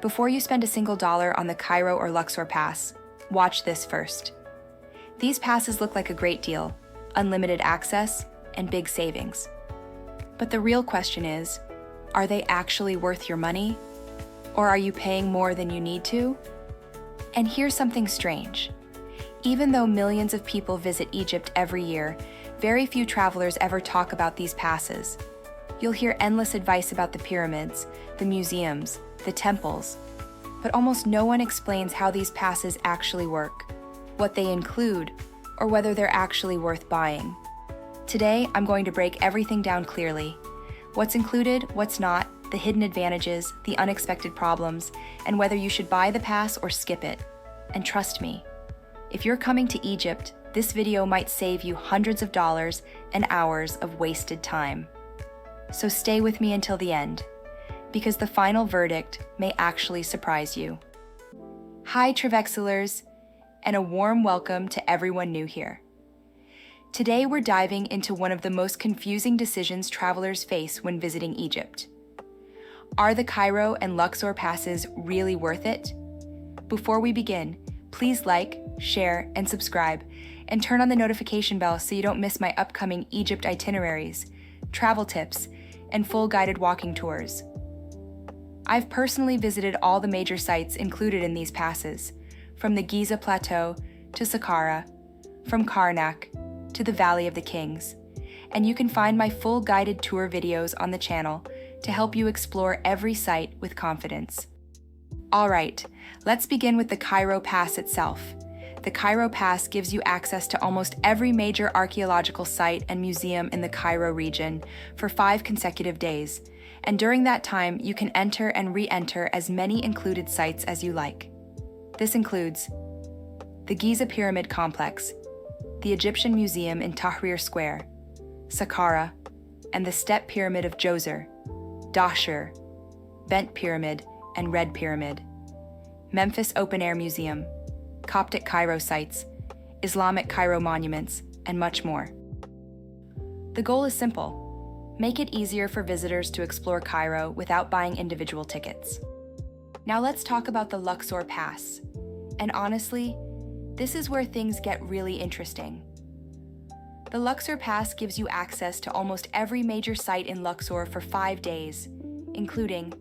Before you spend a single dollar on the Cairo or Luxor Pass, watch this first. These passes look like a great deal, unlimited access, and big savings. But the real question is, are they actually worth your money? Or are you paying more than you need to? And here's something strange. Even though millions of people visit Egypt every year, very few travelers ever talk about these passes. You'll hear endless advice about the pyramids, the museums, the temples, but almost no one explains how these passes actually work, what they include, or whether they're actually worth buying. Today, I'm going to break everything down clearly. What's included, what's not, the hidden advantages, the unexpected problems, and whether you should buy the pass or skip it. And trust me, if you're coming to Egypt, this video might save you hundreds of dollars and hours of wasted time. So stay with me until the end, because the final verdict may actually surprise you. Hi, Travexilers, and a warm welcome to everyone new here. Today we're diving into one of the most confusing decisions travelers face when visiting Egypt. Are the Cairo and Luxor passes really worth it? Before we begin, please like, share, and subscribe, and turn on the notification bell so you don't miss my upcoming Egypt itineraries, travel tips, and full guided walking tours. I've personally visited all the major sites included in these passes, from the Giza Plateau to Saqqara, from Karnak to the Valley of the Kings, and you can find my full guided tour videos on the channel to help you explore every site with confidence. Alright, let's begin with the Cairo Pass itself. The Cairo Pass gives you access to almost every major archaeological site and museum in the Cairo region for 5 consecutive days, and during that time you can enter and re-enter as many included sites as you like. This includes the Giza Pyramid Complex, the Egyptian Museum in Tahrir Square, Saqqara, and the Step Pyramid of Djoser, Dahshur, Bent Pyramid, and Red Pyramid, Memphis Open Air Museum, Coptic Cairo sites, Islamic Cairo monuments, and much more. The goal is simple: make it easier for visitors to explore Cairo without buying individual tickets. Now let's talk about the Luxor Pass. And honestly, this is where things get really interesting. The Luxor Pass gives you access to almost every major site in Luxor for 5 days, including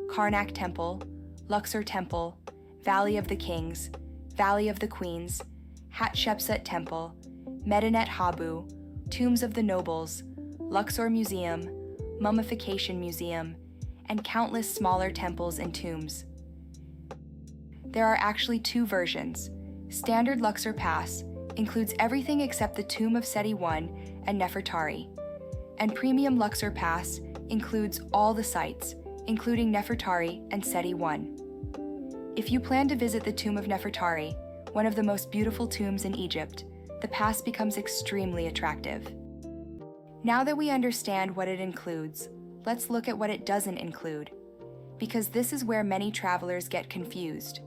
Karnak Temple, Luxor Temple, Valley of the Kings, Valley of the Queens, Hatshepsut Temple, Medinet Habu, Tombs of the Nobles, Luxor Museum, Mummification Museum, and countless smaller temples and tombs. There are actually 2 versions. Standard Luxor Pass includes everything except the Tomb of Seti I and Nefertari, and Premium Luxor Pass includes all the sites, including Nefertari and Seti I. If you plan to visit the Tomb of Nefertari, one of the most beautiful tombs in Egypt, the pass becomes extremely attractive. Now that we understand what it includes, let's look at what it doesn't include, because this is where many travelers get confused.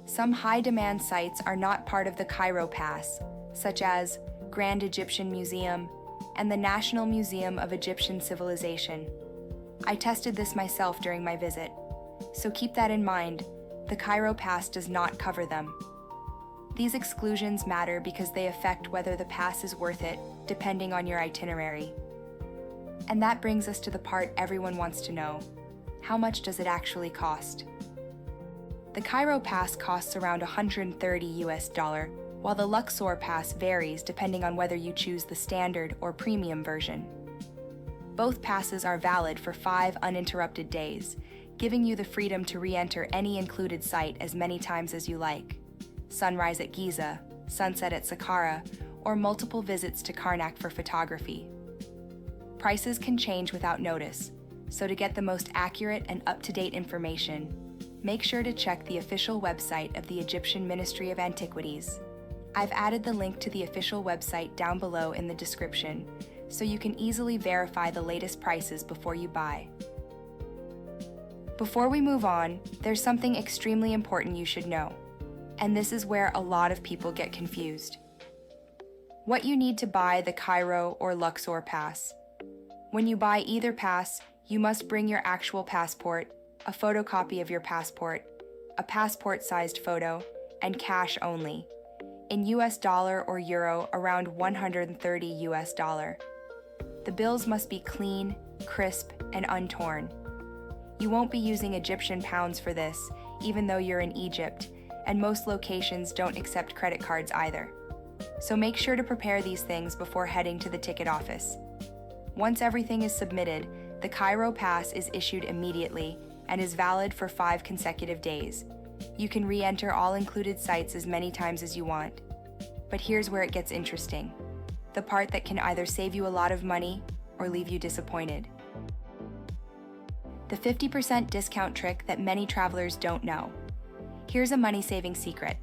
Some high-demand sites are not part of the Cairo Pass, such as Grand Egyptian Museum and the National Museum of Egyptian Civilization. I tested this myself during my visit, so keep that in mind. The Cairo Pass does not cover them. These exclusions matter because they affect whether the pass is worth it, depending on your itinerary. And that brings us to the part everyone wants to know. How much does it actually cost? The Cairo Pass costs around $130, while the Luxor Pass varies depending on whether you choose the standard or premium version. Both passes are valid for 5 uninterrupted days, giving you the freedom to re-enter any included site as many times as you like. Sunrise at Giza, sunset at Saqqara, or multiple visits to Karnak for photography. Prices can change without notice, so to get the most accurate and up-to-date information, make sure to check the official website of the Egyptian Ministry of Antiquities. I've added the link to the official website down below in the description, so you can easily verify the latest prices before you buy. Before we move on, there's something extremely important you should know, and this is where a lot of people get confused. What you need to buy the Cairo or Luxor Pass. When you buy either pass, you must bring your actual passport, a photocopy of your passport, a passport-sized photo, and cash only. In US dollar or euro, around 130 US dollar. The bills must be clean, crisp, and untorn. You won't be using Egyptian pounds for this, even though you're in Egypt, and most locations don't accept credit cards either. So make sure to prepare these things before heading to the ticket office. Once everything is submitted, the Cairo Pass is issued immediately and is valid for 5 consecutive days. You can re-enter all-included sites as many times as you want. But here's where it gets interesting. The part that can either save you a lot of money or leave you disappointed. The 50% discount trick that many travelers don't know. Here's a money-saving secret.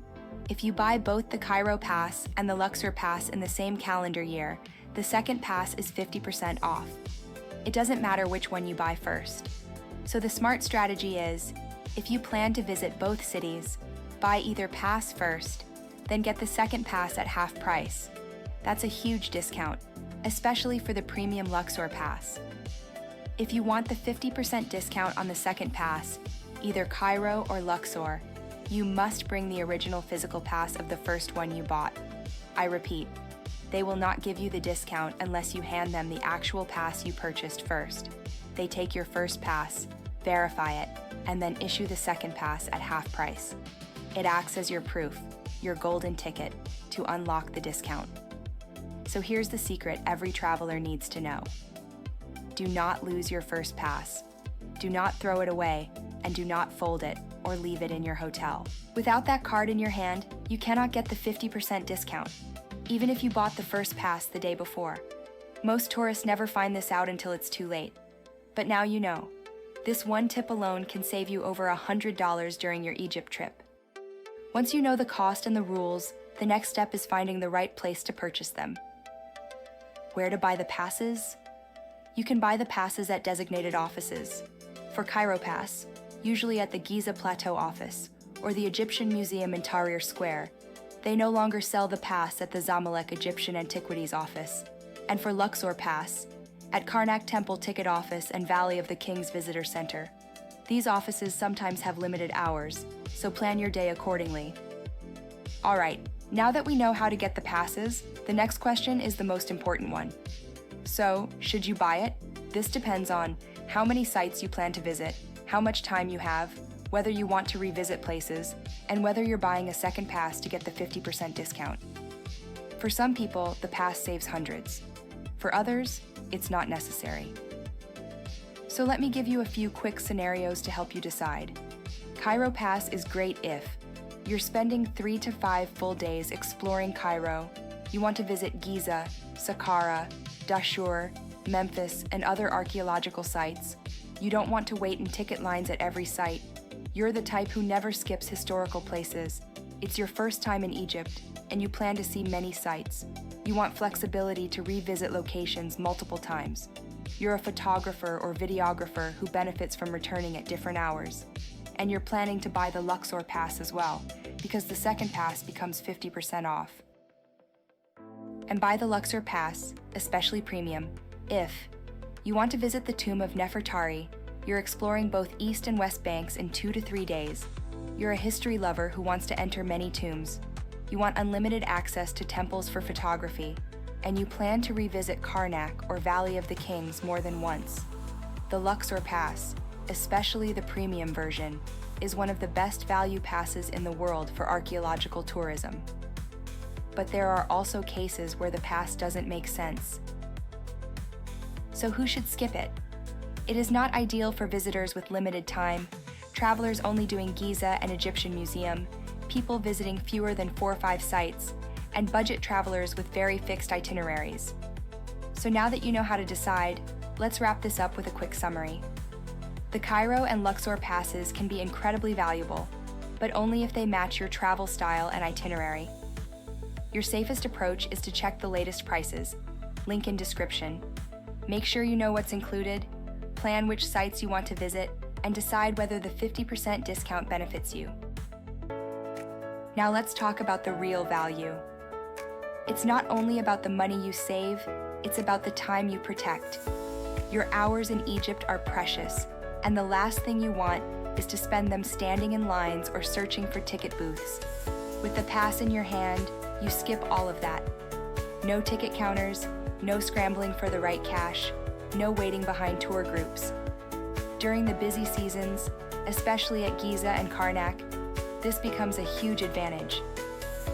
If you buy both the Cairo Pass and the Luxor Pass in the same calendar year, the second pass is 50% off. It doesn't matter which one you buy first. So the smart strategy is, if you plan to visit both cities, buy either pass first, then get the second pass at half price. That's a huge discount, especially for the premium Luxor Pass. If you want the 50% discount on the second pass, either Cairo or Luxor, you must bring the original physical pass of the first one you bought. I repeat, they will not give you the discount unless you hand them the actual pass you purchased first. They take your first pass, verify it, and then issue the second pass at half price. It acts as your proof, your golden ticket, to unlock the discount. So here's the secret every traveler needs to know. Do not lose your first pass. Do not throw it away, and do not fold it or leave it in your hotel. Without that card in your hand, you cannot get the 50% discount, even if you bought the first pass the day before. Most tourists never find this out until it's too late. But now you know. This one tip alone can save you over $100 during your Egypt trip. Once you know the cost and the rules, the next step is finding the right place to purchase them. Where to buy the passes? You can buy the passes at designated offices. For Cairo Pass, usually at the Giza Plateau office, or the Egyptian Museum in Tahrir Square. They no longer sell the pass at the Zamalek Egyptian Antiquities office. And for Luxor Pass, at Karnak Temple Ticket Office and Valley of the Kings Visitor Center. These offices sometimes have limited hours, so plan your day accordingly. Alright, now that we know how to get the passes, the next question is the most important one. So, should you buy it? This depends on how many sites you plan to visit, how much time you have, whether you want to revisit places, and whether you're buying a second pass to get the 50% discount. For some people, the pass saves hundreds. For others, it's not necessary. So let me give you a few quick scenarios to help you decide. Cairo Pass is great if you're spending 3 to 5 full days exploring Cairo, you want to visit Giza, Saqqara, Dashur, Memphis, and other archaeological sites. You don't want to wait in ticket lines at every site. You're the type who never skips historical places. It's your first time in Egypt, and you plan to see many sites. You want flexibility to revisit locations multiple times. You're a photographer or videographer who benefits from returning at different hours. And you're planning to buy the Luxor Pass as well, because the second pass becomes 50% off. And buy the Luxor Pass, especially premium, if you want to visit the Tomb of Nefertari. You're exploring both East and West Banks in 2 to 3 days. You're a history lover who wants to enter many tombs. You want unlimited access to temples for photography, and you plan to revisit Karnak or Valley of the Kings more than once. The Luxor Pass, especially the premium version, is one of the best value passes in the world for archaeological tourism. But there are also cases where the pass doesn't make sense. So who should skip it? It is not ideal for visitors with limited time, travelers only doing Giza and Egyptian Museum, people visiting fewer than 4 or 5 sites, and budget travelers with very fixed itineraries. So now that you know how to decide, let's wrap this up with a quick summary. The Cairo and Luxor passes can be incredibly valuable, but only if they match your travel style and itinerary. Your safest approach is to check the latest prices, link in description. Make sure you know what's included, plan which sites you want to visit, and decide whether the 50% discount benefits you. Now let's talk about the real value. It's not only about the money you save, it's about the time you protect. Your hours in Egypt are precious, And the last thing you want is to spend them standing in lines or searching for ticket booths. With the pass in your hand, you skip all of that. No ticket counters, no scrambling for the right cash, no waiting behind tour groups. During the busy seasons, especially at Giza and Karnak, this becomes a huge advantage.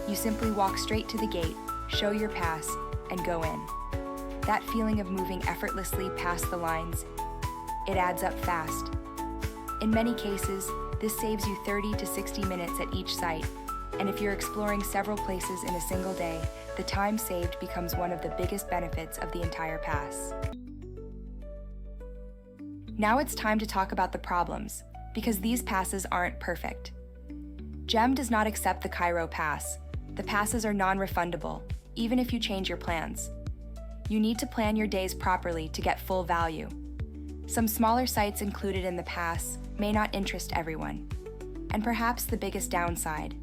You simply walk straight to the gate, show your pass, and go in. That feeling of moving effortlessly past the lines, it adds up fast. In many cases, this saves you 30 to 60 minutes at each site, and if you're exploring several places in a single day, the time saved becomes one of the biggest benefits of the entire pass. Now it's time to talk about the problems, because these passes aren't perfect. GEM does not accept the Cairo pass. The passes are non-refundable, even if you change your plans. You need to plan your days properly to get full value. Some smaller sites included in the pass may not interest everyone. And perhaps the biggest downside: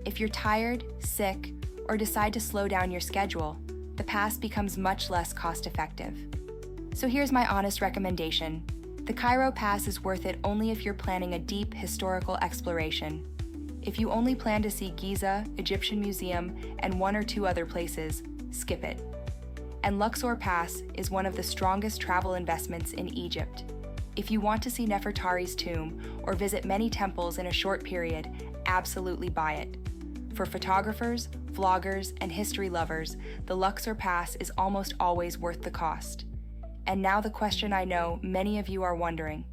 if you're tired, sick, or decide to slow down your schedule, the pass becomes much less cost-effective. So here's my honest recommendation. The Cairo pass is worth it only if you're planning a deep historical exploration. If you only plan to see Giza, Egyptian Museum, and one or two other places, skip it. And Luxor Pass is one of the strongest travel investments in Egypt. If you want to see Nefertari's tomb or visit many temples in a short period, absolutely buy it. For photographers, vloggers, and history lovers, the Luxor Pass is almost always worth the cost. And now the question I know many of you are wondering: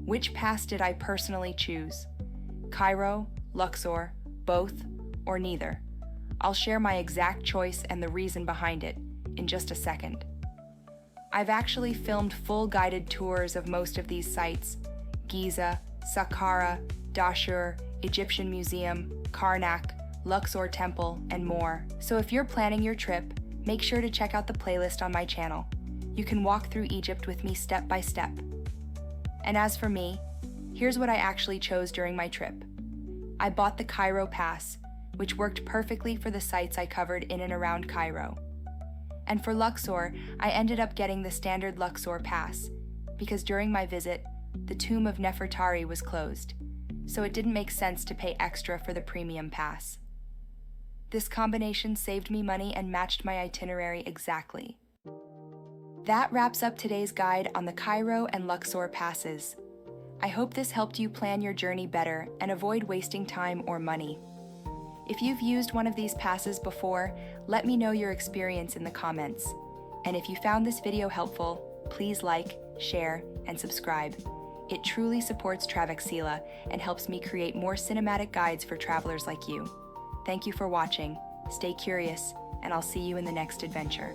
which pass did I personally choose? Cairo, Luxor, both, or neither? I'll share my exact choice and the reason behind it in just a second. I've actually filmed full guided tours of most of these sites: Giza, Saqqara, Dashur, Egyptian Museum, Karnak, Luxor Temple, and more. So if you're planning your trip, make sure to check out the playlist on my channel. You can walk through Egypt with me step by step. And as for me, here's what I actually chose during my trip. I bought the Cairo Pass, which worked perfectly for the sites I covered in and around Cairo. And for Luxor, I ended up getting the standard Luxor Pass, because during my visit, the Tomb of Nefertari was closed, so it didn't make sense to pay extra for the premium pass. This combination saved me money and matched my itinerary exactly. That wraps up today's guide on the Cairo and Luxor passes. I hope this helped you plan your journey better and avoid wasting time or money. If you've used one of these passes before, let me know your experience in the comments. And if you found this video helpful, please like, share, and subscribe. It truly supports Travexila and helps me create more cinematic guides for travelers like you. Thank you for watching. Stay curious, and I'll see you in the next adventure.